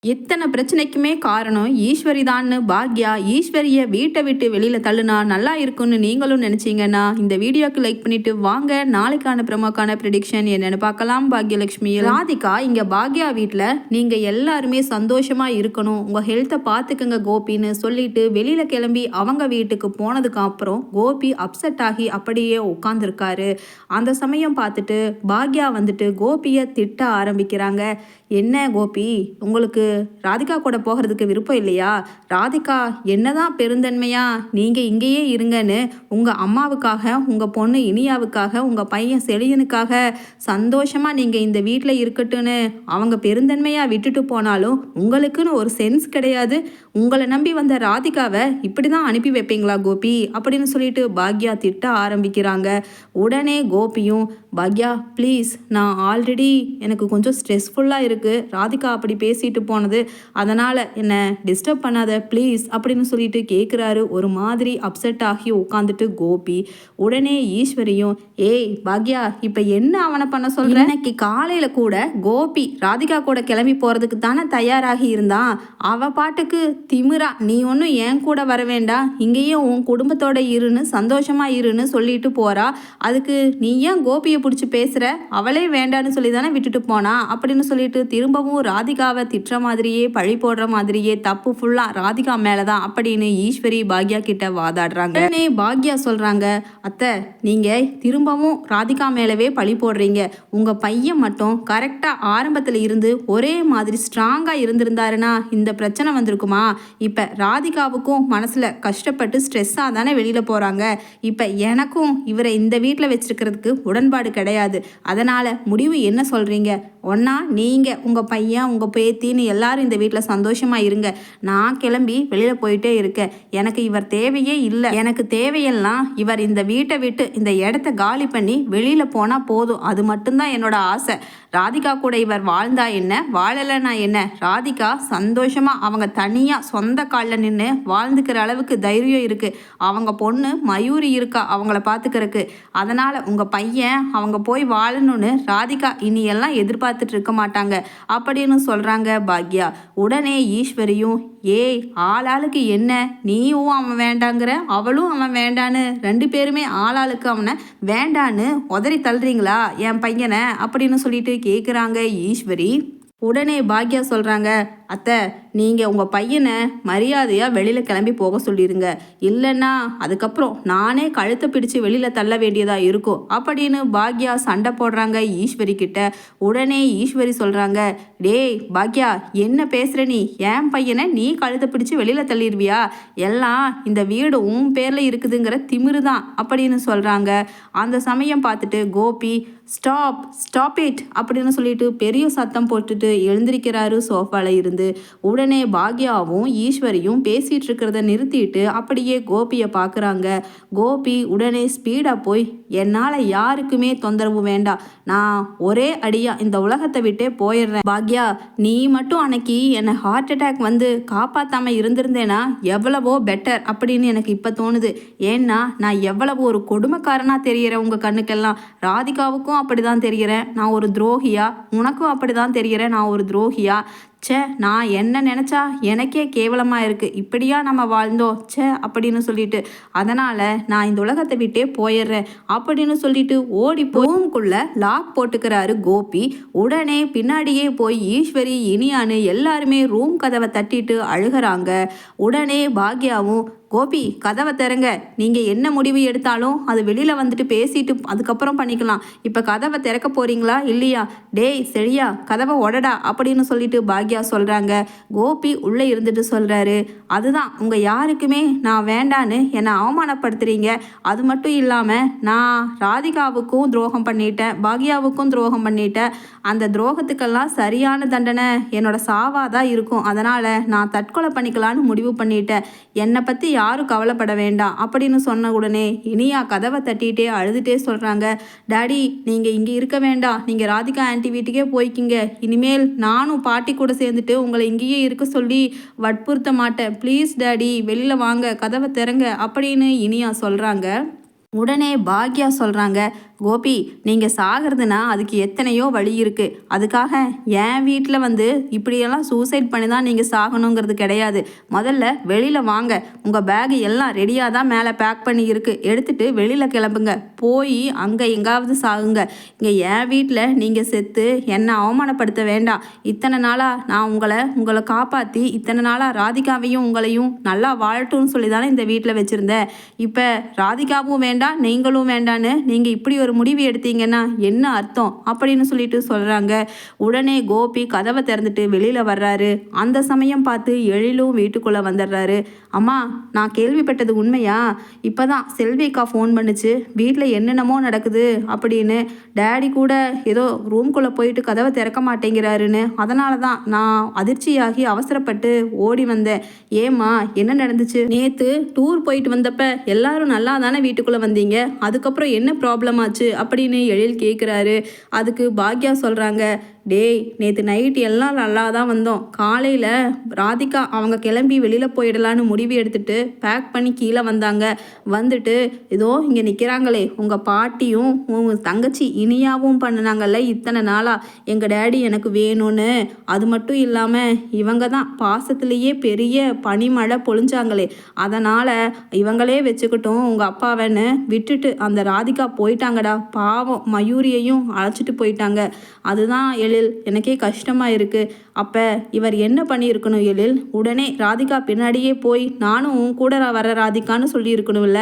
எத்தனை பிரச்சனைக்குமே காரணம் ஈஸ்வரி தான்னு பாக்யா ஈஸ்வரிய வீட்டை விட்டு வெளியில தள்ளுனா நல்லா இருக்கும்னு நீங்களும் நினைச்சீங்கன்னா இந்த வீடியோக்கு லைக் பண்ணிட்டு வாங்க நாளைக்கான பிரமோக்கான ப்ரெடிக்ஷன் என்னன்னு பார்க்கலாம். பாக்யலட்சுமி ராதிகா இங்க பாக்யா வீட்டுல நீங்க எல்லாருமே சந்தோஷமா இருக்கணும், உங்க ஹெல்த்தை பார்த்துக்குங்க கோபின்னு சொல்லிட்டு வெளியில கிளம்பி அவங்க வீட்டுக்கு போனதுக்கு அப்புறம் கோபி அப்செட் ஆகி அப்படியே உட்காந்துருக்காரு. அந்த சமயம் பார்த்துட்டு பாக்யா வந்துட்டு கோபியை திட்ட ஆரம்பிக்கிறாங்க. என்ன கோபி, உங்களுக்கு ராதிகா கூட போகிறதுக்கு விருப்பம் இல்லையா? ராதிகா என்னதான் பெருந்தன்மையா நீங்க இங்கேயே இருங்கன்னு உங்க அம்மாவுக்காக, உங்க பொண்ணு இனியாவுக்காக, உங்க பையன் செழியனுக்காக சந்தோஷமா நீங்க இந்த வீட்டில் இருக்கட்டும்னு அவங்க பெருந்தன்மையா விட்டுட்டு போனாலும் உங்களுக்குன்னு ஒரு சென்ஸ் கிடையாது. உங்களை நம்பி வந்த ராதிகாவை இப்படிதான் அனுப்பி வைப்பீங்களா கோபி அப்படின்னு சொல்லிட்டு பாக்யா திட்ட ஆரம்பிக்கிறாங்க. உடனே கோபியும், பாக்யா ப்ளீஸ், நான் ஆல்ரெடி எனக்கு கொஞ்சம் ஸ்ட்ரெஸ்ஃபுல்லாக இருக்குது, ராதிகா அப்படி பேசிட்டு போனது, அதனால் என்னை டிஸ்டர்ப் பண்ணாத ப்ளீஸ் அப்படின்னு சொல்லிட்டு கேட்குறாரு. ஒரு மாதிரி அப்செட் ஆகி உட்காந்துட்டு கோபி. உடனே ஈஸ்வரியும், ஏய் பாக்யா இப்போ என்ன அவனை பண்ண சொல்கிறேன்? இன்னைக்கு காலையில் கூட கோபி ராதிகா கூட கிளம்பி போகிறதுக்கு தானே தயாராகி இருந்தான். அவள் பாட்டுக்கு திமிரா நீ ஒன்றும் என் கூட வர வேண்டாம், இங்கேயே உன் குடும்பத்தோட இருன்னு சந்தோஷமாக இருன்னு சொல்லிட்டு போகிறா. அதுக்கு நீ ஏன் கோபியை பிடிச்சி பேசுகிற? அவளே வேண்டான்னு சொல்லி தானே விட்டுட்டு போனா அப்படின்னு சொல்லிட்டு திரும்பவும் ராதிகாவை திட்டுற மாதிரியே பழி போடுற மாதிரியே தப்பு ஃபுல்லாக ராதிகா மேலே தான் அப்படின்னு ஈஸ்வரி பாக்யா கிட்ட வாதாடுறாங்க. உடனே பாக்யா சொல்கிறாங்க, அத்தை நீங்கள் திரும்பவும் ராதிகா மேலவே பழி போடுறீங்க. உங்கள் பையன் மட்டும் கரெக்டாக ஆரம்பத்தில் இருந்து ஒரே மாதிரி ஸ்ட்ராங்காக இருந்திருந்தாருன்னா இந்த பிரச்சனை வந்திருக்குமா? இப்போ ராதிகாவுக்கும் மனசில் கஷ்டப்பட்டு ஸ்ட்ரெஸ்ஸாக தானே வெளியில் போகிறாங்க. இப்போ எனக்கும் இவரை இந்த வீட்டில் வச்சிருக்கிறதுக்கு உடன்பாடு கிடையாது. அதனால் முடிவு என்ன சொல்கிறீங்க? ஒன்றா நீங்கள் உங்கள் பையன் உங்கள் பேத்தின்னு எல்லாரும் இந்த வீட்டில் சந்தோஷமாக இருங்க, நான் கிளம்பி வெளியில் போயிட்டே இருக்கேன். எனக்கு இவர் தேவையே இல்லை. எனக்கு தேவையெல்லாம் இவர் இந்த வீட்டை விட்டு இந்த இடத்த காலி பண்ணி வெளியில் போனால் போதும். அது மட்டும்தான் என்னோட ஆசை. ராதிகா கூட இவர் வாழ்ந்தா என்ன, வாழலைன்னா என்ன? ராதிகா சந்தோஷமாக அவங்க தனியாக சொந்த காலில் நின்று வாழ்ந்துக்கிற அளவுக்கு தைரியம் இருக்குது. அவங்க பொண்ணு மயூரி இருக்கா அவங்கள பார்த்துக்கிறதுக்கு. அதனால் உங்கள் பையன் அவங்க போய் வாழணும்னு ராதிகா இனியெல்லாம் எதிர்பார்த்துட்டு இருக்க மாட்டாங்க அப்படின்னு சொல்கிறாங்க பாக்யா. உடனே ஈஸ்வரியும், ஏய் ஆளாளுக்கு என்ன, நீயும் அவன் வேண்டாங்கிற அவளும் அவன் வேண்டான்னு ரெண்டு பேருமே ஆளாளுக்கு அவனை வேண்டான்னு உதறி தள்ளுறீங்களா என் பையனை அப்படின்னு சொல்லிட்டு கேட்குறாங்க ஈஸ்வரி. உடனே பாக்யா சொல்கிறாங்க, அத்தை நீங்கள் உங்கள் பையனை மரியாதையாக வெளியில் கிளம்பி போக சொல்லிடுங்க, இல்லைன்னா அதுக்கப்புறம் நானே கழுத்தை பிடிச்சு வெளியில் தள்ள வேண்டியதாக இருக்கும் அப்படின்னு பாக்யா சண்டை போடுறாங்க ஈஸ்வரி கிட்ட. உடனே ஈஸ்வரி சொல்கிறாங்க, டேய் பாக்யா என்ன பேசுகிற நீ? என் பையனை நீ கழுத்தை பிடிச்சி வெளியில் தள்ளிடுவியா? எல்லாம் இந்த வீடு உன் பேரில் இருக்குதுங்கிற திமிரு தான் அப்படின்னு சொல்கிறாங்க. அந்த சமயம் பார்த்துட்டு கோபி, ஸ்டாப் இட் அப்படின்னு சொல்லிட்டு பெரிய சத்தம் போட்டுட்டு எழுந்திருக்கிறாரு சோஃபால இருந்து. உடனே பாக்யாவும் ஈஸ்வரியும் பேசிட்டு இருக்கிறத நிறுத்திட்டு அப்படியே கோபியை பார்க்குறாங்க. கோபி உடனே ஸ்பீடாக போய், என்னால் யாருக்குமே தொந்தரவு வேண்டாம், நான் ஒரே அடியாக இந்த உலகத்தை விட்டே போயிடுறேன். பாக்யா நீ மட்டும் அன்னைக்கு என்னை ஹார்ட் அட்டாக் வந்து காப்பாற்றாமல் இருந்திருந்தேன்னா எவ்வளவோ பெட்டர் அப்படின்னு எனக்கு இப்போ தோணுது. ஏன்னா நான் எவ்வளவு ஒரு கொடுமைக்காரனாக தெரிகிறேன் உங்கள் கண்ணுக்கெல்லாம். ராதிகாவுக்கும் அப்படிதான் தெரிகிறேன் நான் ஒரு துரோகியா, உனக்கும் அப்படிதான் தெரிகிறேன் நான் ஒரு துரோகியா. ச்சே, நான் என்ன நினச்சா எனக்கே கேவலமாக இருக்குது, இப்படியா நம்ம வாழ்ந்தோம் ச்சே அப்படின்னு சொல்லிட்டு. அதனால் நான் இந்த உலகத்தை விட்டே போயிடுறேன் அப்படின்னு சொல்லிட்டு ஓடி ரூமுக்குள்ளே லாக் போட்டுக்கிறாரு கோபி. உடனே பின்னாடியே போய் ஈஸ்வரி இனியான்னு எல்லாருமே ரூம் கதவை தட்டிட்டு அழுகிறாங்க. உடனே பாக்யாவும், கோபி கதவை திறங்க, நீங்கள் என்ன முடிவு எடுத்தாலும் அது வெளியில் வந்துட்டு பேசிட்டு அதுக்கப்புறம் பண்ணிக்கலாம், இப்போ கதவை திறக்க போகிறீங்களா இல்லையா? டேய் செழியா கதவை உடடா அப்படின்னு சொல்லிட்டு பாக்யா சொல்கிறாங்க. கோபி உள்ளே இருந்துட்டு சொல்கிறாரு, அதுதான் உங்கள் யாருக்குமே நான் வேண்டான்னு என்னை அவமானப்படுத்துகிறீங்க. அது மட்டும் இல்லாமல் நான் ராதிகாவுக்கும் துரோகம் பண்ணிட்டேன், பாக்யாவுக்கும் துரோகம் பண்ணிட்டேன். அந்த துரோகத்துக்கெல்லாம் சரியான தண்டனை என்னோட சாவாக தான் இருக்கும். அதனால் நான் தற்கொலை பண்ணிக்கலான்னு முடிவு பண்ணிட்டேன். என்னை பற்றி யாரும் கவலைப்பட வேண்டாம் அப்படின்னு சொன்ன உடனே இனியா கதவை தட்டிகிட்டே அழுதுகிட்டே சொல்கிறாங்க, டாடி நீங்கள் இங்கே இருக்க வேண்டாம், நீங்கள் ராதிகா ஆண்டி வீட்டுக்கே போய்க்கிங்க. இனிமேல் நானும் பாட்டி கூட சேர்ந்துட்டு உங்களை இங்கேயே இருக்க சொல்லி வற்புறுத்த மாட்டேன். ப்ளீஸ் டாடி வெளியில் வாங்க, கதவை திறங்க அப்படின்னு இனியா சொல்கிறாங்க. உடனே பாக்யா சொல்கிறாங்க, கோபி, நீங்கள் சாகிறதுனா அதுக்கு எத்தனையோ வழி இருக்குது. அதுக்காக என் வீட்டில் வந்து இப்படியெல்லாம் சூசைட் பண்ணி தான் நீங்கள் சாகணுங்கிறது கிடையாது. முதல்ல வெளியில் வாங்க. உங்கள் பேக் எல்லாம் ரெடியாக தான் மேலே பேக் பண்ணி இருக்குது. எடுத்துகிட்டு வெளியில் கிளம்புங்க. போய் அங்கே எங்காவது சாகுங்க. இங்கே என் வீட்டில் நீங்கள் செத்து என்னை அவமானப்படுத்த வேண்டாம். இத்தனை நாளாக நான் உங்களை காப்பாற்றி இத்தனை நாளாக ராதிகாவையும் உங்களையும் நல்லா வாழட்டும்னு சொல்லி தானே இந்த வீட்டில் வச்சுருந்தேன். இப்போ ராதிகாவும் வேண்டாம், நீங்களும் வேண்டான்னு நீங்கள் இப்படி ஒரு முடிவு எடுத்தீங்கன்னா என்ன அர்த்தம் அப்படின்னு சொல்லிட்டு சொல்கிறாங்க. உடனே கோபி கதவை திறந்துட்டு வெளியில் வர்றாரு. அந்த சமயம் பார்த்து எழிலும் வீட்டுக்குள்ளே வந்துடுறாரு. அம்மா, நான் கேள்விப்பட்டது உண்மையா? இப்போ தான் செல்விக்கா ஃபோன் பண்ணுச்சு, வீட்டில் என்னென்னமோ நடக்குது அப்படின்னு. டேடி கூட ஏதோ ரூம்குள்ளே போயிட்டு கதவை திறக்க மாட்டேங்கிறாருன்னு. அதனால தான் நான் அதிர்ச்சியாகி அவசரப்பட்டு ஓடி வந்தேன். ஏம்மா, என்ன நடந்துச்சு? நேற்று டூர் போயிட்டு வந்தப்ப எல்லாரும் நல்லா தானே வீட்டுக்குள்ளே வந்தீங்க, அதுக்கப்புறம் என்ன ப்ராப்ளம் ஆச்சு அப்படின்னு எழில் கேட்குறாரு. அதுக்கு பாக்யா சொல்கிறாங்க, டேய், நேற்று நைட்டு எல்லாம் நல்லா தான் வந்தோம். காலையில் ராதிகா அவங்க கிளம்பி வெளியில் போயிடலான்னு முடிவு எடுத்துட்டு பேக் பண்ணி கீழே வந்தாங்க. வந்துட்டு ஏதோ இங்கே நிற்கிறாங்களே உங்கள் பாட்டியும் உங்கள் தங்கச்சி இனியாவும் பண்ணினாங்கல்ல இத்தனை நாளாக, எங்கள் டேடி எனக்கு வேணும்னு. அது மட்டும் இல்லாமல் இவங்க தான் பாசத்துலேயே பெரிய பனிமழை பொழிஞ்சாங்களே, அதனால் இவங்களே வச்சுக்கிட்டும் உங்கள் அப்பாவன்னு விட்டுட்டு அந்த ராதிகா போயிட்டாங்கடா. பாவம், மயூரியையும் அழைச்சிட்டு போயிட்டாங்க. அதுதான் எனக்கே கஷ்டமாக இருக்குது. அப்போ இவர் என்ன பண்ணியிருக்கணும் எழில்? உடனே ராதிகா பின்னாடியே போய் நானும் உன் கூட வர ராதிகான்னு சொல்லியிருக்கணும்ல.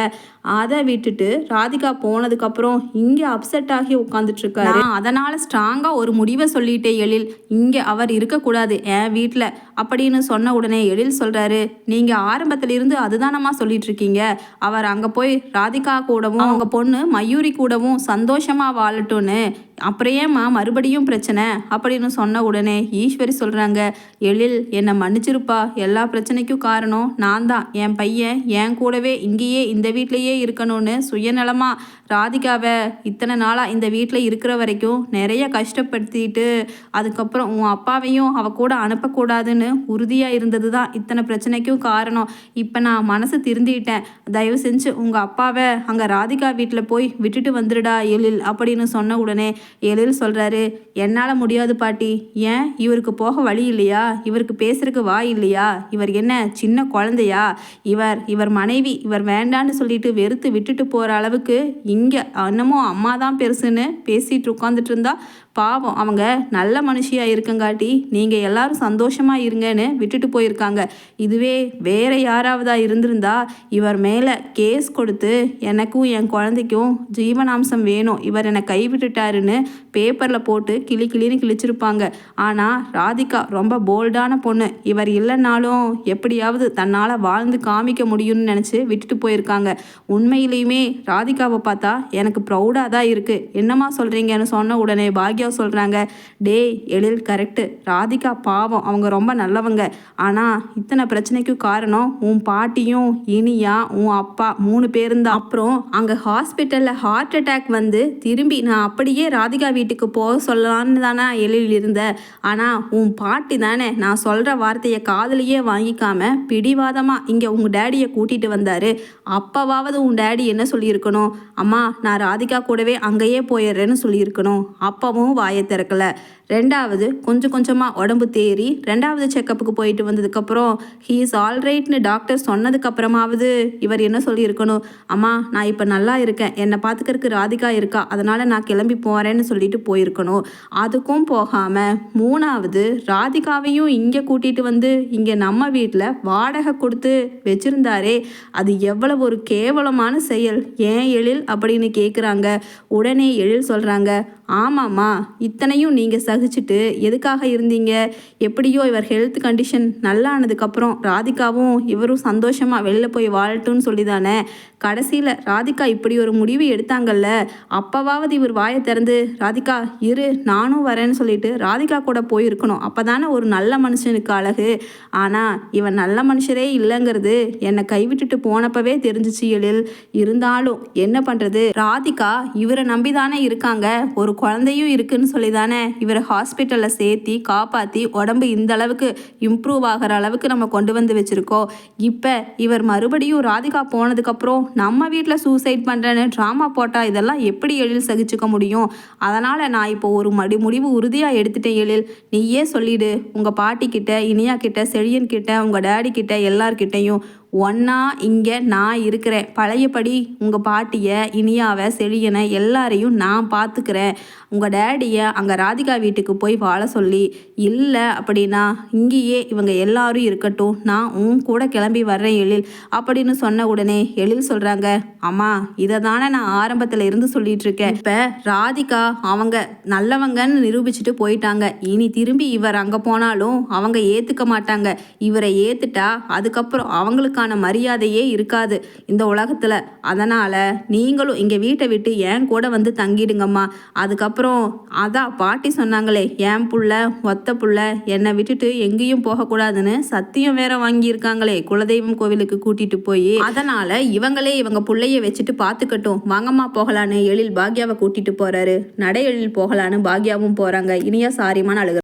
அதை விட்டுட்டு ராதிகா போனதுக்கப்புறம் இங்கே அப்செட் ஆகி உட்காந்துட்ருக்காரு. அதனால் ஸ்ட்ராங்காக ஒரு முடிவை சொல்லிட்டேன் எழில், இங்கே அவர் இருக்கக்கூடாது என் வீட்டில் அப்படின்னு சொன்ன உடனே எழில் சொல்கிறாரு, நீங்கள் ஆரம்பத்திலிருந்து அதுதானம்மா சொல்லிட்டு இருக்கீங்க. அவர் அங்கே போய் ராதிகா கூடவும் அவங்க பொண்ணு மயூரி கூடவும் சந்தோஷமாக வாழட்டும்னு. அப்புறம் ஏம்மா மறுபடியும் பிரச்சனை அப்படின்னு சொன்ன உடனே ஈஸ்வரி சொல்கிறாங்க, எழில், என்னை மன்னிச்சிருப்பா. எல்லா பிரச்சனைக்கும் காரணம் நான் தான். என் பையன் என் கூடவே இங்கேயே இந்த வீட்டிலையே இருக்கணும்னு சுயநலமாக ராதிகாவை இத்தனை நாளாக இந்த வீட்டில் இருக்கிற வரைக்கும் நிறைய கஷ்டப்படுத்திட்டு அதுக்கப்புறம் உன் அப்பாவையும் அவ கூட அனுப்பக்கூடாதுன்னு உறுதியாக இருந்தது தான் இத்தனை பிரச்சனைக்கும் காரணம். இப்போ நான் மனசு திருந்திட்டேன். தயவு செஞ்சு உங்கள் அப்பாவை அங்கே ராதிகா வீட்டில் போய் விட்டுட்டு வந்துடுடா எழில் அப்படின்னு சொன்ன உடனே எழில் சொல்கிறாரு, என்னால் முடியாது பாட்டி. ஏன், இவருக்கு போக வழி இல்லையா? இவருக்கு பேசுறதுக்கு வாய் இல்லையா? இவர் என்ன சின்ன குழந்தையா? இவர் மனைவி இவர் வேண்டான்னு சொல்லிட்டு வெறுத்து விட்டுட்டு போகிற அளவுக்கு இங்கே என்னமோ அம்மா தான் பெருசுன்னு பேசிகிட்டு உட்காந்துட்டு இருந்தா பாவம், அவங்க நல்ல மனுஷியாக இருக்கங்காட்டி நீங்கள் எல்லாரும் சந்தோஷமாக இருங்கன்னு விட்டுட்டு போயிருக்காங்க. இதுவே வேற யாராவதா இருந்திருந்தா இவர் மேலே கேஸ் கொடுத்து எனக்கும் என் குழந்தைக்கும் ஜீவனாம்சம் வேணும், இவர் என்னை கைவிட்டுட்டாருன்னு பேப்பரில் போட்டு கிளின்னு கிழிச்சிருப்பாங்க. ஆனால் ராதிகா ரொம்ப போல்டான பொண்ணு. இவர் இல்லைனாலும் எப்படியாவது தன்னால் வாழ்ந்து காமிக்க முடியும்னு நினச்சி விட்டுட்டு போயிருக்காங்க. உண்மையிலையுமே ராதிகாவை பார்த்தா எனக்கு ப்ரௌடாக தான் இருக்குது. என்னம்மா சொல்கிறீங்கன்னு சொன்ன உடனே பாக்யா சொல்கிறாங்க, டேய் எழில், கரெக்டு. ராதிகா பாவம், அவங்க ரொம்ப நல்லவங்க. ஆனால் இத்தனை பிரச்சனைக்கும் காரணம் உன் பாட்டியும் இனியா உன் அப்பா 3 பேரும் தான். அப்புறம் அங்கே ஹாஸ்பிட்டலில் ஹார்ட் அட்டாக் வந்து திரும்பி நான் அப்படியே ராதிகா வீட்டுக்கு போக சொல்லலான்னு தானே எழில் இருந்தேன். ஆனால் உன் பாட்டி தானே நான் சொல்கிற வார்த்தையை காதலையே வாங்கிக்காம பிடிவாதமாக இங்கே உங்கள் டேடியை கூட்டிகிட்டு வந்தார். அப்போவாவது உன் டேடி என்ன சொல்லியிருக்கணும்? அம்மா, நான் ராதிகா கூடவே அங்கேயே போயிடுறேன்னு சொல்லியிருக்கணும். அப்பவும் வாயை திறக்கலை. ரெண்டாவது கொஞ்சம் கொஞ்சமாக உடம்பு தேறி 2வது செக்கப்புக்கு போயிட்டு வந்ததுக்கப்புறம் ஹீ இஸ் ஆல்ரைட்னு டாக்டர் சொன்னதுக்கப்புறமாவது இவர் என்ன சொல்லியிருக்கணும்? அம்மா, நான் இப்போ நல்லா இருக்கேன், என்னை பார்த்துக்கிறதுக்கு ராதிகா இருக்கா, அதனால் நான் கிளம்பி போகிறேன்னு சொல்லிட்டு போயிருக்கணும். அதுக்கும் போகாமல் 3வது ராதிகாவையும் இங்கே கூட்டிகிட்டு வந்து இங்கே நம்ம வீட்டில் வாடகை கொடுத்து வச்சுருந்தாரே, அது எவ்வளவு ஒரு கேவலமான செயல். ஏன் எழில் அப்படின்னு கேட்குறாங்க. உடனே எழில் சொல்கிறாங்க, ஆமாம்மா, இத்தனையும் நீங்கள் சகிச்சுட்டு எதுக்காக இருந்தீங்க? எப்படியோ இவர் ஹெல்த் கண்டிஷன் நல்லா ஆனதுக்கப்புறம் ராதிகாவும் இவரும் சந்தோஷமாக வெளியில் போய் வாழட்டும்னு சொல்லி தானே கடைசியில் ராதிகா இப்படி ஒரு முடிவு எடுத்தாங்கல்ல. அப்போவாவது இவர் வாயை திறந்து ராதிகா இரு நானும் வரேன்னு சொல்லிட்டு ராதிகா கூட போயிருக்கணும். அப்போ தானே ஒரு நல்ல மனுஷனுக்கு அழகு. ஆனால் இவன் நல்ல மனுஷரே இல்லைங்கிறது என்னை கைவிட்டுட்டு போனப்பவே தெரிஞ்சிச்சு எழில். இருந்தாலும் என்ன பண்ணுறது, ராதிகா இவரை நம்பி தானே இருக்காங்க, ஒரு குழந்தையும் இருக்குன்னு சொல்லி தானே இவரை ஹாஸ்பிட்டலில் சேர்த்தி காப்பாற்றி உடம்பு இந்த அளவுக்கு இம்ப்ரூவ் ஆகிற அளவுக்கு நம்ம கொண்டு வந்து வச்சுருக்கோம். இப்போ இவர் மறுபடியும் ராதிகா போனதுக்கப்புறம் நம்ம வீட்டில் சூசைட் பண்ணுறேன்னு ட்ராமா போட்டால் இதெல்லாம் எப்படி எழில் சகிச்சுக்க முடியும்? அதனால் நான் இப்போ ஒரு முடிவு உறுதியாக எடுத்துட்டேன் எழில். நீயே சொல்லிடு உங்கள் பாட்டிக்கிட்ட, இனியா கிட்ட, செழியன் கிட்ட, உங்கள் டேடி கிட்ட எல்லார்கிட்டையும் ஒன்றா இங்கே நான் இருக்கிறேன். பழையபடி உங்கள் பாட்டியை, இனியாவை, செழியனை எல்லாரையும் நான் பார்த்துக்கிறேன். உங்கள் டேடியை அங்கே ராதிகா வீட்டுக்கு போய் வாழ சொல்லி, இல்லை அப்படின்னா இங்கேயே இவங்க எல்லாரும் இருக்கட்டும், நான் உன் கூட கிளம்பி வர்றேன் எழில் அப்படின்னு சொன்ன உடனே எழில் சொல்கிறாங்க, அம்மா இதை தானே நான் ஆரம்பத்தில் இருந்து சொல்லிட்டு இருக்கேன். இப்போ ராதிகா அவங்க நல்லவங்கன்னு நிரூபிச்சுட்டு போயிட்டாங்க. இனி திரும்பி இவர் அங்கே போனாலும் அவங்க ஏற்றுக்க மாட்டாங்க. இவரை ஏற்றுட்டா அதுக்கப்புறம் அவங்களுக்கான மரியாதையே இருக்காது இந்த உலகத்துல. அதனால நீங்களும் இங்க வீட்டை விட்டு என் கூட வந்து தங்கிடுங்கம்மா. அதுக்கப்புறம் அதான் பாட்டி சொன்னாங்களே, என் புள்ள ஒத்த புள்ள என்னை விட்டுட்டு எங்கேயும் போகக்கூடாதுன்னு சத்தியம் வேற வாங்கியிருக்காங்களே குலதெய்வம் கோவிலுக்கு கூட்டிட்டு போய். அதனால இவங்களே இவங்க புள்ளைய வச்சுட்டு பார்த்துக்கட்டும், வாங்கம்மா போகலான்னு எழில் பாக்யாவை கூட்டிட்டு போறாரு. நடை எழில் போகலான்னு பாக்யாவும் போறாங்க. இனியா சாரிமான அழுக